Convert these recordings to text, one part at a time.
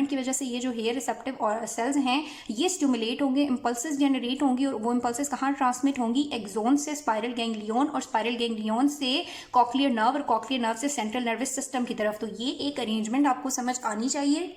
Movement की वजह से ये जो हेयर रिसेप्टिव सेल्स हैं ये स्टिमुलेट होंगे, इंपल्सेस जनरेट होंगी और वो इंपल्सेस कहाँ ट्रांसमिट होंगी, एक्सोन से स्पाइरल गैंग्लियन और स्पाइरल गैंग्लियन से कॉक्लियर नर्व और कॉक्लियर नर्व से सेंट्रल नर्वस सिस्टम की तरफ। तो ये एक अरेंजमेंट आपको समझ आनी चाहिए।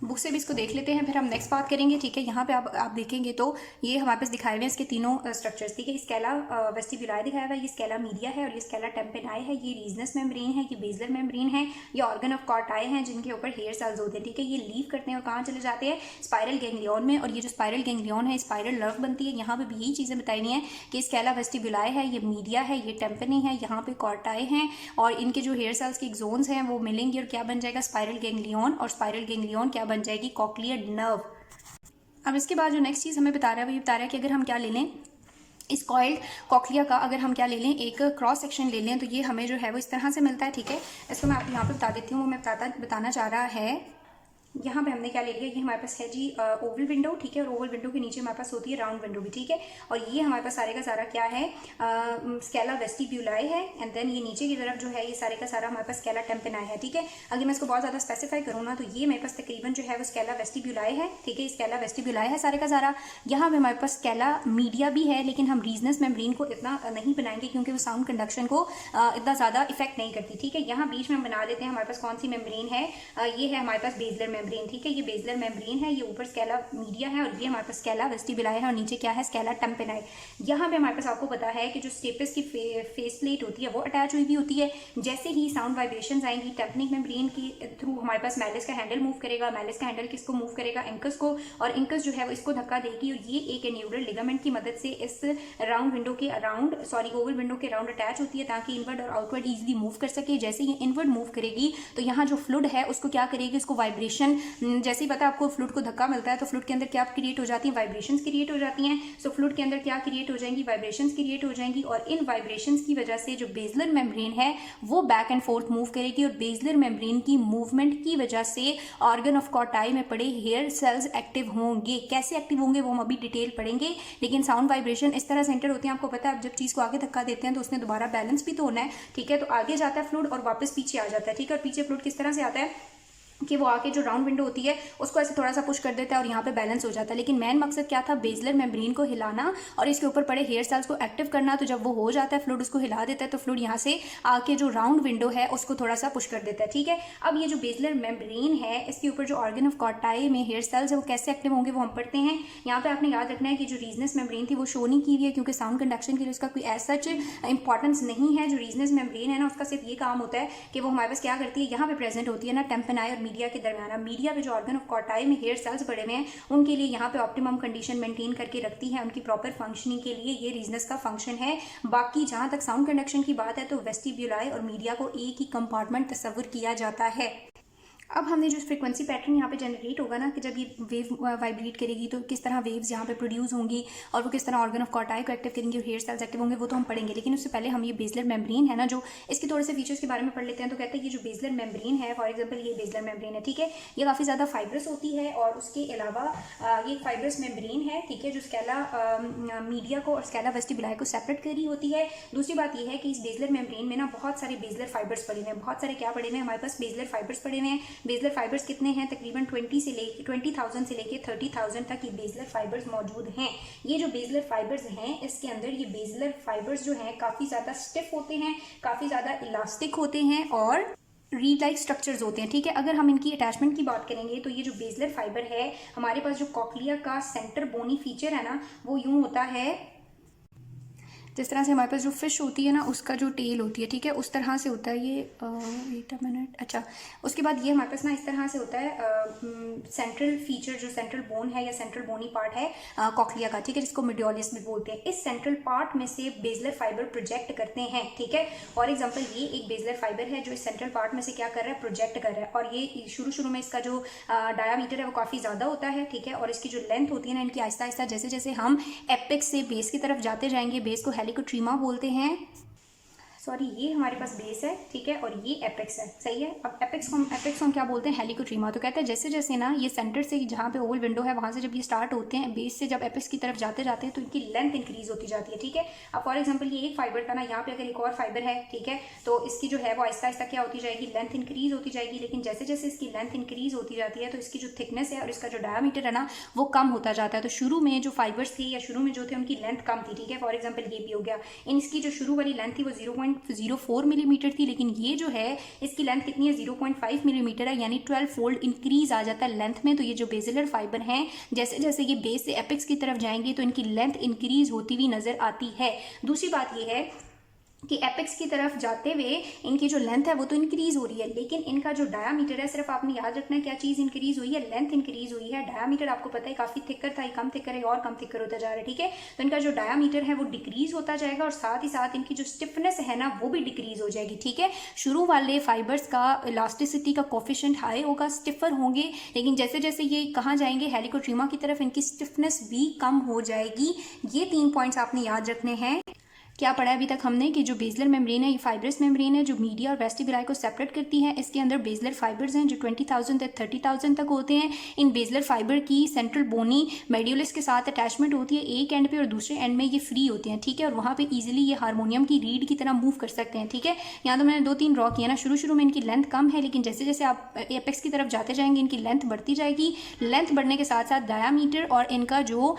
बुक से भी इसको देख लेते हैं, फिर हम नेक्स्ट बात करेंगे। ठीक है, यहाँ पे आप देखेंगे तो ये हमारे पास दिखाए हुए हैं इसके तीनों स्ट्रक्चर्स। ठीक है, स्केला वेस्टिब्युलाई दिखाया हुआ है, ये स्केला मीडिया है और ये स्केला टेम्पेनाई है, ये रीजनस मेम्ब्रेन है, ये बेसलर मेम्ब्रेन है, ये ऑर्गन ऑफ कॉर्टाई हैं जिनके ऊपर हेयर सेल्स होते हैं। ठीक है, ये लीव करते हैं और कहाँ चले जाते हैं, स्पाइरल गैंग्लियन में। और ये जो स्पाइरल गैंग्लियन है स्पाइरल नर्व बनती है। यहाँ पे भी यही चीज़ें बताई हुई हैं कि स्केला वेस्टिब्युलाई है, ये मीडिया है, ये टेम्पेनी है, यहाँ पे कॉर्टाई हैं और इनके जो हेयर सेल्स के एक्सोन्स हैं वो मिलेंगे और क्या बन जाएगा, स्पाइरल गैंग्लियन। और स्पाइरल गैंग्लियन क्या बन जाएगी, कॉक्लियर नर्व। अब इसके बाद जो नेक्स्ट चीज़ हमें बता रहा है वो ये बता रहा है कि अगर हम क्या ले लें, इस कॉइल्ड कॉक्लिया का अगर हम क्या ले लें, एक क्रॉस सेक्शन ले लें तो ये हमें जो है वो इस तरह से मिलता है। ठीक है, इसको मैं आपको यहाँ पे बता देती हूँ, वो मैं बताना चाह रहा है। यहाँ पे हमने क्या ले लिया, ये हमारे पास है जी ओवल विंडो। ठीक है, और ओवल विंडो के नीचे हमारे पास होती है राउंड विंडो भी। ठीक है, और ये हमारे पास सारे का सारा क्या है, स्केला वेस्टिब्युलाई है। एंड देन ये नीचे की तरफ जो है ये सारे का सारा हमारे पास स्केला टेम्पेनाई है। ठीक है, अगर मैं इसको बहुत ज़्यादा स्पेसिफाई करूँ ना तो ये मेरे पास तकरीबन जो है वो स्केला वेस्टिब्युलाई है। ठीक है, स्केला वेस्टिब्युलाई है सारे का सारा। यहाँ पे हमारे पास स्केला मीडिया भी है, लेकिन हम रीजनस मेम्ब्रेन को इतना नहीं बनाएंगे क्योंकि वो साउंड कंडक्शन को इतना ज़्यादा इफेक्ट नहीं करती। ठीक है, यहाँ बीच में हम बना लेते हैं हमारे पास कौन सी मेम्ब्रेन है, ये है हमारे पास बेसलर मेम्ब्रेन। ठीक है, ये बेसलर मेम्ब्रेन है, ये ऊपर स्केला मीडिया है और ये हमारे पास स्केला वेस्टिब्युलाई है और नीचे क्या है, स्केला टेम्पेनाई। यहाँ पे हमारे पास आपको पता है कि जो स्टेपस की फेस प्लेट होती है वो अटैच हुई भी होती है। जैसे ही साउंड वाइब्रेशंस आएंगी टेम्पनिक मेम्ब्रेन की थ्रू हमारे पास मैलिस का हैंडल मूव करेगा, मैलिस का हैंडल किसको मूव करेगा, इंकस को, और इंकस जो है वो इसको धक्का देगी और ये एक एन्यूरल लिगामेंट की मदद से इस राउंड विंडो के अराउंड ओवल विंडो के अराउंड अटैच होती है ताकि इनवर्ड और आउटवर्ड इजिली मूव कर सके। जैसे ये इनवर्ड मूव करेगी तो यहाँ जो फ्लूइड है उसको क्या करेगी, उसको वाइब्रेशन, जैसे ही पता है आपको फ्लूइड को धक्का मिलता है तो फ्लूइड के अंदर क्या क्रिएट हो जाती है, वाइब्रेशंस क्रिएट हो जाती हैं। सो फ्लूइड के अंदर क्या क्रिएट हो जाएंगी, वाइब्रेशंस क्रिएट हो जाएंगी और इन वाइब्रेशंस की वजह से जो बेसलर मेम्ब्रेन है वो बैक एंड फोर्थ मूव करेगी और बेसलर मेम्ब्रेन की मूवमेंट की वजह से ऑर्गन ऑफ कॉर्टाई में पड़े हेयर सेल्स एक्टिव होंगे। कैसे एक्टिव होंगे वो हम अभी डिटेल पढ़ेंगे, लेकिन साउंड वाइब्रेशन इस तरह सेंटर होते हैं, आपको पता है आप जब चीज़ को आगे धक्का देते हैं तो उसने दोबारा बैलेंस भी तो होना है। ठीक है, तो आगे जाता है फ्लूइड और वापस पीछे आ जाता है। ठीक है, और पीछे फ्लूइड किस तरह से आता है कि वो आके जो राउंड विंडो होती है उसको ऐसे थोड़ा सा पुश कर देता है और यहाँ पे बैलेंस हो जाता है। लेकिन मेन मकसद क्या था, बेसलर मेम्ब्रेन को हिलाना और इसके ऊपर पड़े हेयर सेल्स को एक्टिव करना। तो जब वो हो जाता है फ्लूइड उसको हिला देता है तो फ्लूइड यहाँ से आके जो राउंड विंडो है उसको थोड़ा सा पुश कर देता है। ठीक है, अब ये जो बेसलर मेम्ब्रेन है इसके ऊपर जो ऑर्गन ऑफ कॉर्टाई में हेयर सेल्स है वो कैसे एक्टिव होंगे वो हम पढ़ते हैं। यहाँ पे आपने याद रखना है कि जो रीजनस मेम्ब्रेन थी वो शो नहीं की हुई है क्योंकि साउंड कंडक्शन के लिए उसका कोई एज सच इंपॉर्टेंस नहीं है। जो रीजनस मेम्ब्रेन है ना उसका सिर्फ ये काम होता है कि वो हमारे पास क्या करती है, यहाँ पे प्रेजेंट होती है ना टेम्पेनाई और मीडिया के दरमियान। मीडिया पे जो ऑर्गन ऑफ कॉर्टाई में हेयर सेल्स पड़े हुए हैं उनके लिए यहाँ पे ऑप्टिमम कंडीशन मेंटेन करके रखती है उनकी प्रॉपर फंक्शनिंग के लिए, ये रीजनस का फंक्शन है। बाकी जहाँ तक साउंड कंडक्शन की बात है तो वेस्टिब्युलाई और मीडिया को एक ही कंपार्टमेंट तस्वुर किया जाता है। अब हमने जो फ्रीक्वेंसी पैटर्न यहाँ पे जनरेट होगा ना कि जब ये वेव वाइब्रेट करेगी तो किस तरह वेव्स यहाँ पे प्रोड्यूस होंगी और वो किस तरह ऑर्गन ऑफ कॉर्टाई को एक्टिव करेंगे और हेयर सेल्स एक्टिव होंगे वो तो हम पढ़ेंगे। लेकिन उससे पहले हम ये बेसलर मेम्ब्रेन है ना जो इसके थोड़े से फीचर्स के बारे में पढ़ लेते हैं। तो कहते हैं ये जो बेसलर मेम्ब्रेन है, फॉर एग्जाम्पल ये बेसलर मेम्ब्रेन है, ठीक है, ये काफ़ी ज़्यादा फाइब्रस होती है और उसके अलावा ये फाइब्रस मेम्ब्रेन है, ठीक है, जो स्केला मीडिया को और स्केला वेस्टिब्युलाई को सेपरेट करी होती है। दूसरी बात ये है कि इस बेसलर मेम्ब्रेन में ना बहुत सारे बेसलर फाइबर्स पड़े हुए हैं, बहुत सारे क्या पड़े हुए हैं हमारे पास, बेसलर फाइबर्स पड़े हुए हैं। बेसलर फाइबर्स कितने हैं, तकरीबन 20,000 से लेके 30,000 तक ये बेसलर फाइबर्स मौजूद हैं। ये जो बेसलर फाइबर्स हैं इसके अंदर ये बेसलर फाइबर्स जो हैं काफ़ी ज़्यादा स्टिफ होते हैं, काफ़ी ज़्यादा इलास्टिक होते हैं और रीड लाइक स्ट्रक्चर्स होते हैं। ठीक है, अगर हम इनकी अटैचमेंट की बात करेंगे तो ये जो बेसलर फाइबर है हमारे पास जो कॉक्लिया का सेंटर बोनी फीचर है ना वो यूँ होता है जिस तरह से हमारे पास जो फिश होती है ना उसका जो टेल होती है, ठीक है, उस तरह से होता है ये। वेट अ मिनट, अच्छा, उसके बाद ये हमारे पास ना इस तरह से होता है सेंट्रल फीचर, जो सेंट्रल बोन है या सेंट्रल बोनी पार्ट है कॉक्लिया का, ठीक है, जिसको मिडियोलिस भी बोलते हैं। इस सेंट्रल पार्ट में से बेसलर फाइबर प्रोजेक्ट करते हैं। ठीक है, फॉर एग्जाम्पल ये एक बेसलर फाइबर है जो इस सेंट्रल पार्ट में से क्या कर रहा है, प्रोजेक्ट कर रहा है। और ये शुरू में इसका जो डायामीटर है वो काफ़ी ज़्यादा होता है, ठीक है, और इसकी जो लेंथ होती है ना इनकी आहिस्ता आहिस्ता जैसे जैसे हम एपेक्स से बेस की तरफ जाते जाएंगे, बेस को हेलिकोट्रीमा बोलते हैं। सॉरी ये हमारे पास बेस है, ठीक है, और ये एपेक्स है, सही है। अब एपेक्स को हम क्या बोलते हैं, हेलिकोट्रीमा। तो कहते हैं जैसे जैसे ना ये सेंटर से जहाँ पे ओवल विंडो है वहाँ से जब ये स्टार्ट होते हैं, बेस से जब एपेक्स की तरफ जाते जाते हैं तो इनकी लेंथ इंक्रीज होती जाती है, ठीक है। अब फॉर एग्जाम्पल ये एक फाइबर था ना, यहाँ पे अगर एक और फाइबर है, ठीक है, तो इसकी जो है वो आहिस्ता आहिस्ता क्या होती जाएगी, लेंथ इंक्रीज होती जाएगी। लेकिन जैसे जैसे इसकी लेंथ इंक्रीज होती जाती है तो इसकी जो थिकनेस है और इसका जो डायमीटर है ना वो कम होता जाता है। तो शुरू में जो फाइबर्स थे या शुरू में जो थे उनकी लेंथ कम थी, ठीक है। फॉर एग्जाम्पल ये भी हो गया, इसकी जो शुरू वाली लेंथ थी वो 0.04 मिलीमीटर थी, लेकिन ये जो है इसकी लेंथ कितनी है, 0.5 मिलीमीटर है, यानी 12 फोल्ड इंक्रीज आ जाता है लेंथ में। तो ये जो बेसिलर फाइबर हैं जैसे जैसे ये बेस से एपेक्स की तरफ जाएंगे तो इनकी लेंथ इंक्रीज होती हुई नजर आती है। दूसरी बात ये है कि एपेक्स की तरफ जाते हुए इनकी जो लेंथ है वो तो इंक्रीज हो रही है, लेकिन इनका जो डायामीटर है, सिर्फ आपने याद रखना है क्या चीज़ इंक्रीज हुई है, लेंथ इंक्रीज हुई है। डायामीटर आपको पता है काफ़ी थिकर था, ये कम थिकर है और कम थिकर होता जा रहा है, ठीक है। तो इनका जो डायामीटर है वो डिक्रीज होता जाएगा और साथ ही साथ इनकी जो स्टिफनेस है ना वो भी डिक्रीज हो जाएगी, ठीक है। शुरू वाले फाइबर्स का इलास्टिसिटी का कोफिशिएंट हाई होगा, स्टिफर होंगे, लेकिन जैसे जैसे ये कहाँ जाएंगे, हेलिकोट्रीमा की तरफ, इनकी स्टिफनेस भी कम हो जाएगी। ये 3 पॉइंट्स आपने याद रखने हैं। क्या पढ़ा है अभी तक हमने कि जो बेसलर मेम्ब्रेन है ये फाइब्रस मेम्ब्रेन है जो मीडिया और वेस्टिबुलाई को सेपरेट करती है। इसके अंदर बेसलर फाइबर्स हैं जो 20,000 से 30,000 तक होते हैं। इन बेसलर फाइबर की सेंट्रल बोनी मेड्यूलस के साथ अटैचमेंट होती है एक एंड पे और दूसरे एंड में ये फ्री होते हैं, ठीक है, और वहाँ पे इजीली ये हारमोनियम की रीड की तरह मूव कर सकते हैं, ठीक है। यहाँ तो मैंने 2-3 ड्रॉ किया ना, शुरू में इनकी लेंथ कम है, लेकिन जैसे जैसे आप एपेक्स की तरफ जाते जाएंगे इनकी लेंथ बढ़ती जाएगी। लेंथ बढ़ने के साथ साथ डायामीटर और इनका जो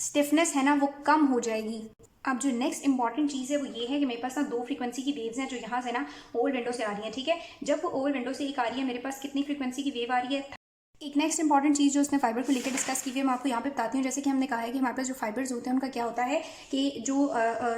स्टिफनेस है ना वो कम हो जाएगी। अब जो नेक्स्ट इंपॉर्टेंट चीज़ है वो ये है कि मेरे पास ना 2 फ्रीक्वेंसी की वेव्स हैं जो यहाँ से ना ओवल विंडो से आ रही हैं, ठीक है। जब वो ओवल विंडो से एक आ रही है, मेरे पास कितनी फ्रीक्वेंसी की वेव आ रही है। एक नेक्स्ट इंपॉर्टेंट चीज़ जो उसने फाइबर को लेकर डिस्कस की हुई है मैं आपको यहाँ पे बताती हूँ। जैसे कि हमने कहा है कि हमारे पास जो फाइबर्स होते हैं उनका क्या होता है कि जो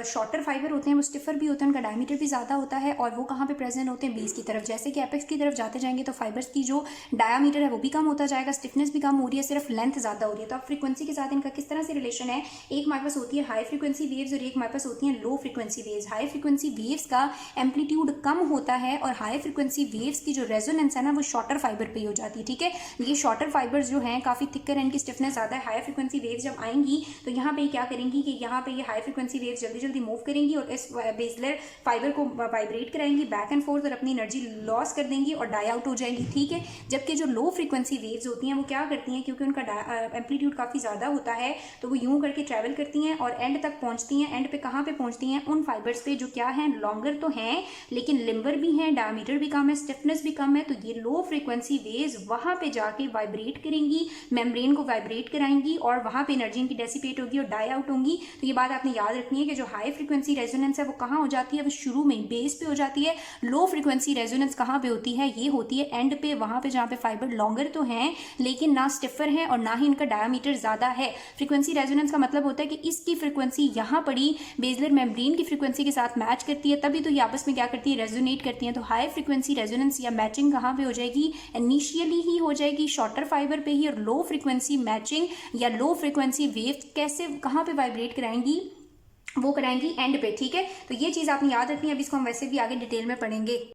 शॉर्टर फाइबर होते हैं वो स्टिफर भी होते हैं, उनका डायमीटर भी ज़्यादा होता है और वो कहाँ पे प्रेजेंट होते हैं, बेस की तरफ। जैसे कि एपेक्स की तरफ जाते जाएंगे तो फाइबर्स की जो डायमीटर है वो भी कम होता जाएगा, स्टिफनेस भी कम हो रही है, सिर्फ लेंथ ज़्यादा हो रही है। तो अब फ्रीक्वेंसी के साथ इनका किस तरह से रिलेशन है, एक हमारे पास होती है हाई फ्रीक्वेंसी वेव्स और एक हमारे पास होती है low frequency waves. High frequency waves का एम्पलीट्यूड कम होता है और हाई फ्रीक्वेंसी वेव्स की जो रेजोनेंस है ना वो शॉर्टर फाइबर पे ही हो जाती है, ठीक है। ये शॉर्टर फाइबर्स जो हैं काफ़ी थिकर है, इनकी स्टिफनेस ज़्यादा है। हाई फ्रीक्वेंसी वेव्स जब आएंगी तो यहाँ पे क्या करेंगी कि यहाँ पे ये हाई फ्रीक्वेंसी वेव्स जल्दी जल्दी मूव करेंगी और इस बेसलर फाइबर को वाइब्रेट कराएंगी बैक एंड फोर्थ और अपनी एनर्जी लॉस कर देंगी और डाई आउट हो जाएंगी, ठीक है। जबकि जो लो फ्रीक्वेंसी वेव्स होती हैं वो क्या करती हैं, क्योंकि उनका एम्पलीट्यूड काफ़ी ज़्यादा होता है तो वो यूँ करके ट्रैवल करती हैं और एंड तक पहुँचती हैं। एंड पे कहाँ पे पहुँचती हैं, उन फाइबर्स पे जो क्या है, लॉन्गर तो हैं लेकिन लिम्बर भी हैं, डायमीटर भी कम है, स्टिफनेस भी कम है। तो ये लो फ्रीक्वेंसी वेव्स वहाँ पे जाके वाइब्रेट करेंगी, मेम्ब्रेन को वाइब्रेट कराएंगी और वहाँ पे एनर्जी इनकी डेसिपेट होगी और डाई आउट होंगी। तो ये बात आपने याद रखनी है कि जो हाई फ्रीक्वेंसी रेजोनेंस है वो कहाँ हो जाती है, वो शुरू में बेस पे हो जाती है। लो फ्रीक्वेंसी रेजोनेंस कहाँ पे होती है, ये होती है एंड पे, वहाँ पे जहाँ पे फाइबर लॉन्गर तो हैं लेकिन ना स्टिफर है और ना ही इनका डायमीटर ज़्यादा है। फ्रीक्वेंसी रेजोनेंस का मतलब होता है कि इसकी फ्रीक्वेंसी यहाँ पड़ी बेसलर मेम्ब्रेन की फ्रीक्वेंसी के साथ मैच करती है, तभी तो ये आपस में क्या करती है, रेजोनेट करती है। तो हाई फ्रीक्वेंसी रेजोनेंस या मैचिंग कहाँ पे हो जाएगी, इनिशियली ही हो जाएगी शॉर्टर फाइबर पे ही। और लो फ्रीक्वेंसी मैचिंग या लो फ्रीक्वेंसी वेव कैसे कहाँ पे वाइब्रेट कराएंगी, वो कराएंगी एंड पे, ठीक है। तो ये चीज़ आपने याद रखनी है। अब इसको हम वैसे भी आगे डिटेल में पढ़ेंगे।